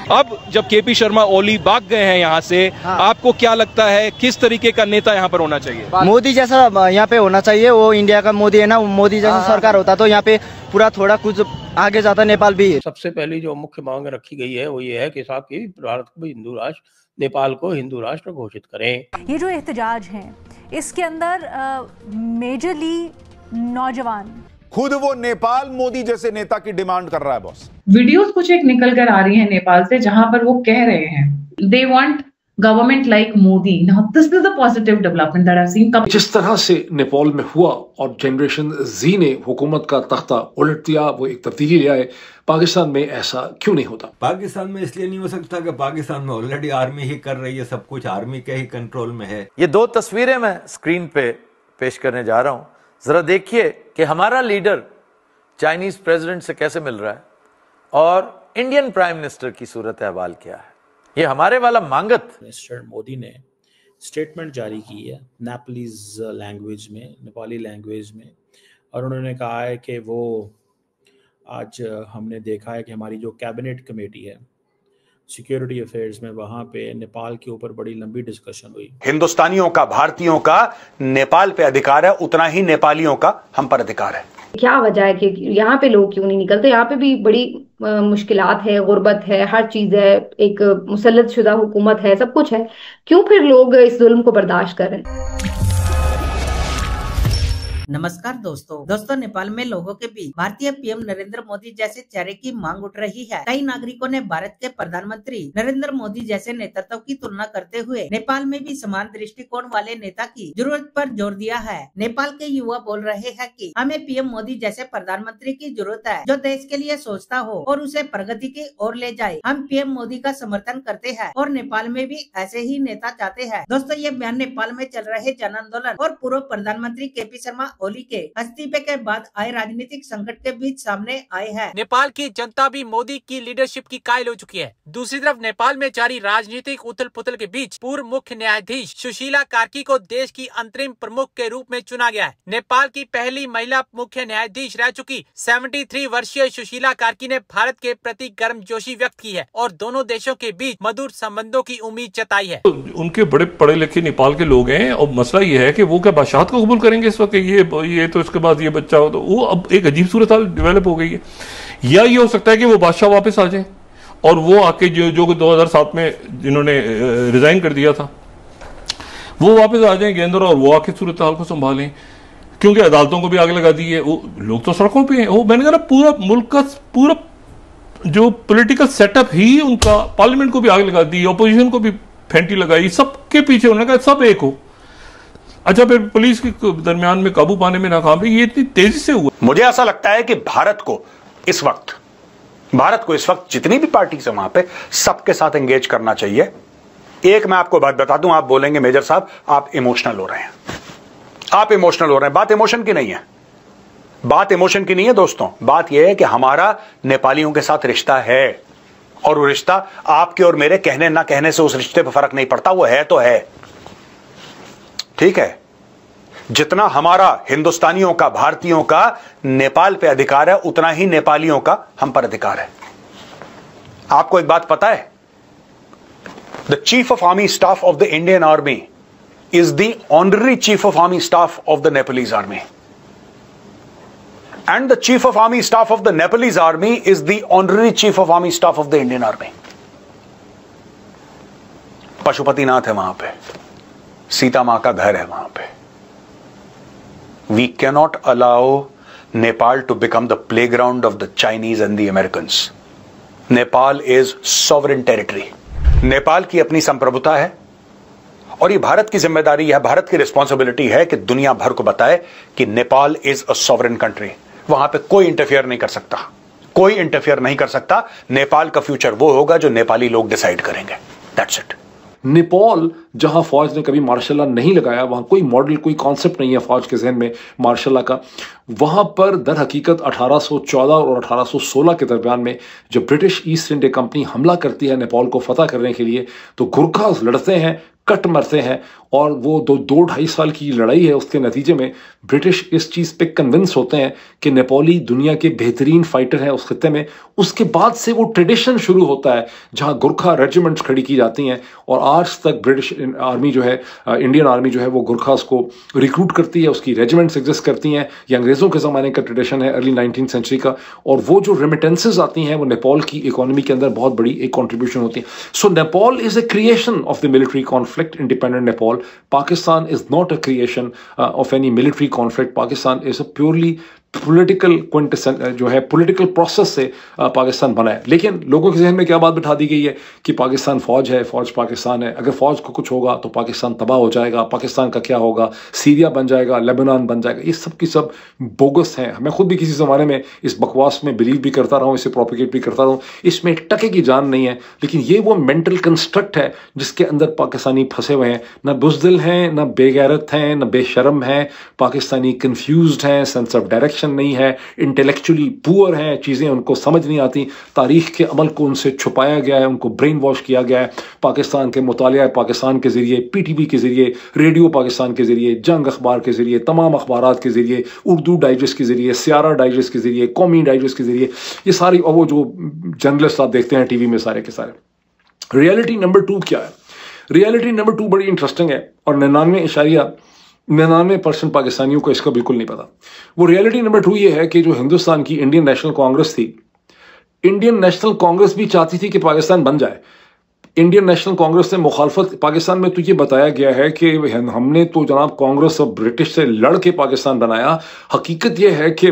अब जब केपी शर्मा ओली भाग गए हैं यहाँ से, आपको क्या लगता है किस तरीके का नेता यहाँ पर होना चाहिए? मोदी जैसा यहाँ पे होना चाहिए। वो इंडिया का मोदी है ना, मोदी जैसा सरकार होता तो यहाँ पे पूरा थोड़ा कुछ आगे जाता नेपाल भी। सबसे पहली जो मुख्य मांग रखी गई है वो ये है कि साहब की भारत को हिंदू राष्ट्र, नेपाल को हिंदू राष्ट्र घोषित करें। ये जो एहतजाज है इसके अंदर मेजरली नौजवान, खुद वो नेपाल मोदी जैसे नेता की डिमांड कर रहा है बॉस। वीडियोस कुछ एक निकल कर आ रही हैं नेपाल से, जहां पर वो कह रहे हैं they want government like Modi. Now this is the positive development that I seen. जिस तरह से नेपाल में हुआ और जनरेशन जी ने हुकूमत का तख्ता उलट दिया, वो एक तब्दीली ले आए, पाकिस्तान में ऐसा क्यों नहीं होता? पाकिस्तान में इसलिए नहीं हो सकता कि पाकिस्तान में ऑलरेडी आर्मी ही कर रही है, सब कुछ आर्मी के ही कंट्रोल में है। ये दो तस्वीरें मैं स्क्रीन पे पेश करने जा रहा हूं, जरा देखिए कि हमारा लीडर चाइनीज प्रेसिडेंट से कैसे मिल रहा है और इंडियन प्राइम मिनिस्टर की सूरत अहवाल क्या है। ये हमारे वाला मांगत। मिस्टर मोदी ने स्टेटमेंट जारी की है नेपालीज लैंग्वेज में, नेपाली लैंग्वेज में, और उन्होंने कहा है कि वो आज हमने देखा है कि हमारी जो कैबिनेट कमेटी है सिक्योरिटी अफेयर्स में, वहां पे नेपाल के ऊपर बड़ी लंबी डिस्कशन हुई। हिंदुस्तानियों का, भारतीयों का नेपाल पे अधिकार है, उतना ही नेपालियों का हम पर अधिकार है। क्या वजह है कि यहाँ पे लोग क्यों नहीं निकलते? यहाँ पे भी बड़ी मुश्किलात है, गुर्बत है, हर चीज है, एक मुसल्लत शुदा हुकूमत है, सब कुछ है। क्यों फिर लोग इस जुल्म को बर्दाश्त कर रहे हैं? नमस्कार दोस्तों, नेपाल में लोगों के बीच भारतीय पीएम नरेंद्र मोदी जैसे चेहरे की मांग उठ रही है। कई नागरिकों ने भारत के प्रधानमंत्री नरेंद्र मोदी जैसे नेतृत्व की तुलना करते हुए नेपाल में भी समान दृष्टिकोण वाले नेता की जरूरत पर जोर दिया है। नेपाल के युवा बोल रहे हैं कि हमें पीएम मोदी जैसे प्रधानमंत्री की जरूरत है, जो देश के लिए सोचता हो और उसे प्रगति की ओर ले जाए। हम पीएम मोदी का समर्थन करते हैं और नेपाल में भी ऐसे ही नेता चाहते हैं। दोस्तों, ये बयान नेपाल में चल रहे जन आंदोलन और पूर्व प्रधानमंत्री केपी शर्मा ओली के इस्तीफे के बाद आए राजनीतिक संकट के बीच सामने आए हैं। नेपाल की जनता भी मोदी की लीडरशिप की कायल हो चुकी है। दूसरी तरफ नेपाल में जारी राजनीतिक उथल पुथल के बीच पूर्व मुख्य न्यायाधीश सुशीला कार्की को देश की अंतरिम प्रमुख के रूप में चुना गया है। नेपाल की पहली महिला मुख्य न्यायाधीश रह चुकी 73 वर्षीय सुशीला कार्की ने भारत के प्रति गर्मजोशी व्यक्त की है और दोनों देशों के बीच मधुर संबंधों की उम्मीद जताई है। उनके बड़े पढ़े लिखे नेपाल के लोग हैं और मसला ये है कि वो क्या बादशाहत को कबूल करेंगे इस वक्त? ये तो इसके बाद ये बच्चा हो, तो वो अब एक अजीब सूरत हाल डेवलप हो गई है। या ये हो सकता है कि वो बादशाह वापस आ जाए और वो आके जो 2007 में जिन्होंने रिजाइन कर दिया था वो वापस आ जाएंगे अंदर और वो आके सूरत हाल को संभालें, क्योंकि अदालतों को भी आग लगा दी है। वो लोग तो सड़कों पे हैं। वो मैंने कहा पूरा मुल्क का पूरा जो पॉलिटिकल सेटअप ही उनका, पार्लियामेंट को भी आग लगा दी, ऑपोजिशन को भी फेंटी लगाई, सबके पीछे उन्होंने कहा सब एक हो। अच्छा, फिर पुलिस के दरमियान में काबू पाने में नाकाम है। ये इतनी तेजी से हुआ। मुझे ऐसा लगता है कि भारत को इस वक्त जितनी भी पार्टी है वहां पे सबके साथ एंगेज करना चाहिए। एक मैं आपको बात बता दूं, आप बोलेंगे मेजर साहब आप इमोशनल हो रहे हैं, आप इमोशनल हो रहे हैं। बात इमोशन की नहीं है, बात इमोशन की नहीं है दोस्तों। बात यह है कि हमारा नेपालियों के साथ रिश्ता है और वो रिश्ता आपके और मेरे कहने ना कहने से उस रिश्ते पर फर्क नहीं पड़ता। वो है तो है, ठीक है। जितना हमारा हिंदुस्तानियों का, भारतीयों का नेपाल पे अधिकार है, उतना ही नेपालियों का हम पर अधिकार है। आपको एक बात पता है, the chief of army staff of the Indian army is the honorary chief of army staff of the Nepalese army, and the chief of army staff of the Nepalese army is the honorary chief of army staff of the Indian army. Pashupatinath है वहां पे, सीता मां का घर है वहां पे। We cannot allow Nepal to become the playground of the Chinese and the Americans. Nepal is sovereign territory. Nepal की अपनी संप्रभुता है और ये भारत की जिम्मेदारी है, भारत की रिस्पॉन्सिबिलिटी है कि दुनिया भर को बताए कि Nepal is a sovereign country. वहां पे कोई इंटरफियर नहीं कर सकता, कोई इंटरफियर नहीं कर सकता। नेपाल का फ्यूचर वो होगा जो नेपाली लोग डिसाइड करेंगे। That's it. नेपाल जहां फौज ने कभी मार्शल लॉ नहीं लगाया, वहां कोई मॉडल, कोई कॉन्सेप्ट नहीं है फौज के जहन में मार्शल लॉ का। वहां पर दर हकीकत 1814 और 1816 के दरमियान में जब ब्रिटिश ईस्ट इंडिया कंपनी हमला करती है नेपाल को फतह करने के लिए, तो गुरखास लड़ते हैं, कट मरते हैं और वो 2-2.5 साल की लड़ाई है, उसके नतीजे में ब्रिटिश इस चीज़ पे कन्विंस होते हैं कि नेपाली दुनिया के बेहतरीन फाइटर हैं उस खत्ते में। उसके बाद से वो ट्रेडिशन शुरू होता है जहां गुरखा रेजिमेंट्स खड़ी की जाती हैं और आज तक ब्रिटिश आर्मी जो है, इंडियन आर्मी जो है, वो गुरखास को रिक्रूट करती है, उसकी रेजिमेंट्स एग्जिस्ट करती हैं। ये अंग्रेज़ों के ज़माने का ट्रेडिशन है, अर्ली 19th सेंचुरी का। और वो जो रेमिटेंसेज आती हैं वो नेपाल की इकोनॉमी के अंदर बहुत बड़ी एक कॉन्ट्रीब्यूशन होती है। So Nepal is a creation of the military conflict, independent Nepal. Pakistan is not a creation of any military conflict. Pakistan is a purely political जो है पॉलिटिकल प्रोसेस से पाकिस्तान बना है। लेकिन लोगों के जहन में क्या बात बिठा दी गई है कि पाकिस्तान फौज है, फौज पाकिस्तान है, अगर फौज को कुछ होगा तो पाकिस्तान तबाह हो जाएगा, पाकिस्तान का क्या होगा, सीरिया बन जाएगा, लेबनान बन जाएगा। ये सब की सब बोगस हैं। मैं खुद भी किसी ज़माने में इस बकवास में बिलीव भी करता रहा हूँ, इसे प्रोपिगेट भी करता रहा हूँ। इसमें एक टके की जान नहीं है, लेकिन ये वो मेंटल कंस्ट्रक्ट है जिसके अंदर पाकिस्तानी फंसे हुए हैं। ना बुज़दिल हैं, ना बेगैरत हैं, ना बेशरम हैं। पाकिस्तानी कन्फ्यूज्ड हैं, सेंस ऑफ डायरेक्शन नहीं है, इंटेलेक्चुअली पुअर हैं, चीज़ें उनको समझ नहीं आती, तारीख के अमल को उनसे छुपाया गया है, उनको ब्रेन वॉश किया गया है। पाकिस्तान के मुतालिया पाकिस्तान के ज़रिए, PTV के ज़रिए, रेडियो पाकिस्तान के ज़रिए, जंग अखबार के ज़रिए, तमाम अखबारात के ज़रिए, उर्दू डाइजेस्ट के ज़रिए, सियारा डाइजेस्ट के ज़रिए, कौमी डाइजेस्ट के ज़रिए, ये सारी, और वो जो जर्नलिस्ट आप देखते हैं TV में सारे के सारे। रियलिटी नंबर 2 क्या है? रियलिटी नंबर 2 बड़ी इंटरेस्टिंग है और 99% पाकिस्तानियों को इसका बिल्कुल नहीं पता। वो रियलिटी नंबर 2 ये है कि जो हिंदुस्तान की इंडियन नेशनल कांग्रेस थी, इंडियन नेशनल कांग्रेस भी चाहती थी कि पाकिस्तान बन जाए। इंडियन नेशनल कांग्रेस ने मुखालफत, पाकिस्तान में तो ये बताया गया है कि हमने तो जनाब कांग्रेस और ब्रिटिश से लड़ के पाकिस्तान बनाया। हकीकत यह है कि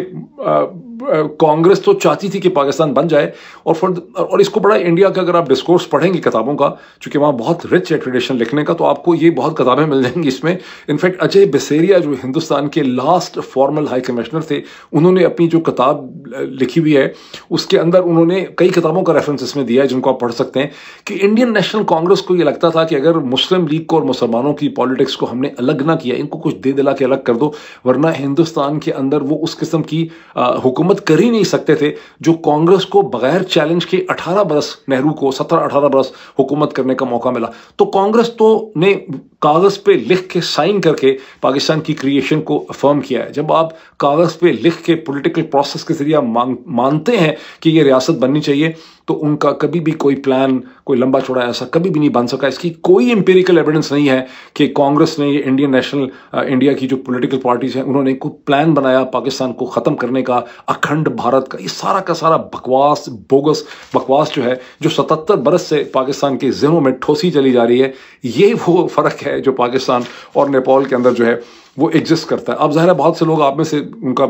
कांग्रेस तो चाहती थी कि पाकिस्तान बन जाए। और इसको बड़ा इंडिया का अगर आप डिस्कोर्स पढ़ेंगे किताबों का, चूंकि वहाँ बहुत रिच है ट्रेडिशन लिखने का, तो आपको ये बहुत किताबें मिल जाएंगी इसमें। इनफैक्ट अजय बसेरिया जो हिंदुस्तान के लास्ट फॉर्मल हाई कमिश्नर थे, उन्होंने अपनी जो किताब लिखी हुई है उसके अंदर उन्होंने कई किताबों का रेफरेंस इसमें दिया है जिनको आप पढ़ सकते हैं कि इंडियन नेशनल कांग्रेस को ये लगता था कि अगर मुस्लिम लीग को और मुसलमानों की पॉलिटिक्स को हमने अलग ना किया, इनको कुछ दे दिला के अलग कर दो, वरना हिंदुस्तान के अंदर वो उस किस्म की हुकूमत कर ही नहीं सकते थे जो कांग्रेस को बगैर चैलेंज के 18 बरस, नेहरू को 17-18 बरस हुकूमत करने का मौका मिला। तो कांग्रेस तो ने कागज पे लिख के साइन करके पाकिस्तान की क्रिएशन को अफर्म किया है। जब आप कागज पे लिख के पॉलिटिकल प्रोसेस के जरिए मानते हैं कि ये रियासत बननी चाहिए, तो उनका कभी भी कोई प्लान, कोई लंबा चौड़ा ऐसा कभी भी नहीं बन सका। इसकी कोई एम्पिरिकल एविडेंस नहीं है कि कांग्रेस ने, ये इंडियन नेशनल इंडिया की जो पॉलिटिकल पार्टीज हैं, उन्होंने कोई प्लान बनाया पाकिस्तान को ख़त्म करने का, अखंड भारत का। ये सारा का सारा बकवास, बोगस बकवास जो है, जो 77 बरस से पाकिस्तान के ज़हनों में ठोसी चली जा रही है, ये वो फ़र्क है जो पाकिस्तान और नेपाल के अंदर जो है वो एग्जिस्ट करता है। अब ज़ाहिर है बहुत से लोग आप में से उनका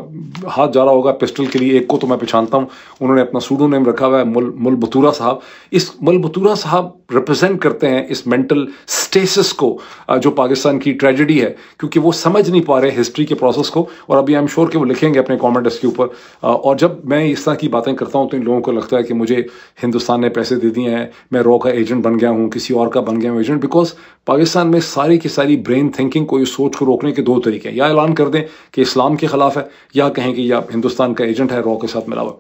हाथ जा रहा होगा पिस्टल के लिए। एक को तो मैं पहचानता हूँ, उन्होंने अपना सूडो नेम रखा हुआ है मुल बतूरा साहब। इस मुल बतूरा साहब रिप्रेजेंट करते हैं इस मेंटल स्टेसिस को जो पाकिस्तान की ट्रेजेडी है, क्योंकि वो समझ नहीं पा रहे हिस्ट्री के प्रोसेस को। और अभी आई एम श्योर कि वो लिखेंगे अपने कॉमेंट इसके ऊपर। और जब मैं इस तरह की बातें करता हूँ तो इन लोगों को लगता है कि मुझे हिंदुस्तान ने पैसे दे दिए हैं, मैं रॉ का एजेंट बन गया हूँ, किसी और का बन गया हूँ एजेंट। बिकॉज पाकिस्तान में सारी की सारी ब्रेन थिंकिंग को, इस सोच को रोकने के 2 तरीके हैं। या ऐलान कर दें कि इस्लाम के खिलाफ है, या कहें कि या हिंदुस्तान का एजेंट है, रॉ के साथ मिला हुआ।